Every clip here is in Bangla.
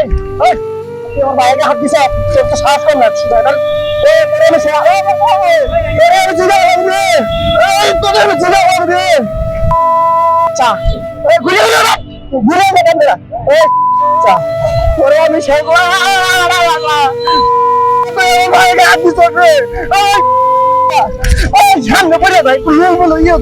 আমার ভাইকে হাত দিছে তো সাহস কর না না আমি সামনে পড়ে ভাই বলো ইয়ে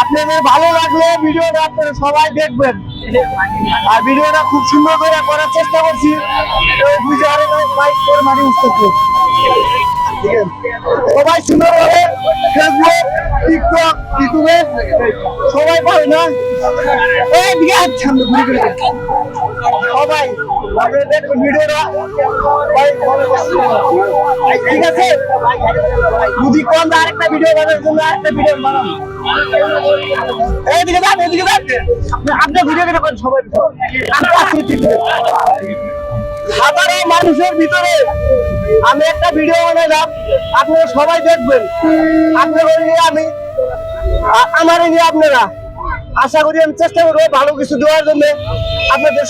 আপনাদের ভালো লাগলে ভিডিওটা আপনারা সবাই দেখবেন আর ভিডিওটা খুব সুন্দর করে করার চেষ্টা করছি বুঝে আরে লাইক করে মাটি উঠতেছে সবাই সুন্দর করে ফেসবুক টিকটক ইউটিউবে সবাই পাবে না এইদিকে সামনে ঘুরে ঘুরে সবাই আপনারা দেখবেন ভিডিওটা ঠিক আছে যদি কম আরেকটা ভিডিও বানানোর জন্য আরেকটা ভিডিও বানাবো এইদিকে যান আপনার ভিডিও কেটে করেন সবাই সাধারণ মানুষের ভিতরে আমি একটা ভিডিও বানালাম আপনারা সবাই দেখবেন আপনাদের নিয়ে আমি আমার নিয়ে আপনারা আশা করি আমি চেষ্টা করবো ভালো কিছু দেওয়ার জন্য আপনাদের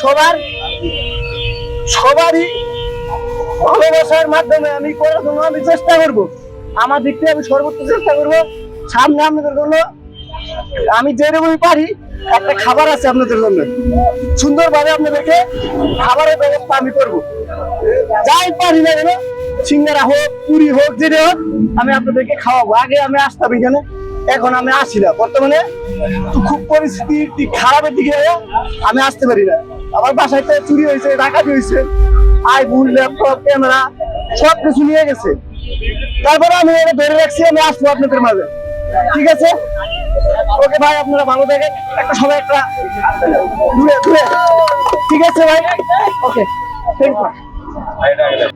সবারই ভালোবাসার মাধ্যমে আমি করার জন্য আমি চেষ্টা করব আমার দিক থেকে আমি সর্বোচ্চ চেষ্টা করব সামনে আপনাদের জন্য আমি যেরকমই পারি একটা খাবার আছে আপনাদের জন্য সুন্দরভাবে আপনাদেরকে খাবারের ব্যবস্থা আমি করব যাই পারি না কেন সিঙ্গারা হোক পুরি হোক যেটা হোক আমি আপনাদেরকে খাওয়াবো আগে আমি আসতাম এখানে এখন আমি আসি না বর্তমানে খুব পরিস্থিতি খারাপের দিকে আমি আসতে পারি না আমার বাসায় তো চুরি হয়েছে ডাকাতি হয়েছে আইফোন ল্যাপটপ ক্যামেরা সব কিছু নিয়ে গেছে তারপরে আমি এটা ধরে রাখছি আমি আসবো আপনাদের মাঝে ঠিক আছে ওকে ভাই আপনারা ভালো থাকেন একটা সবাই একটা দূরে ঠিক আছে ভাই ওকে থ্যাংক ইউ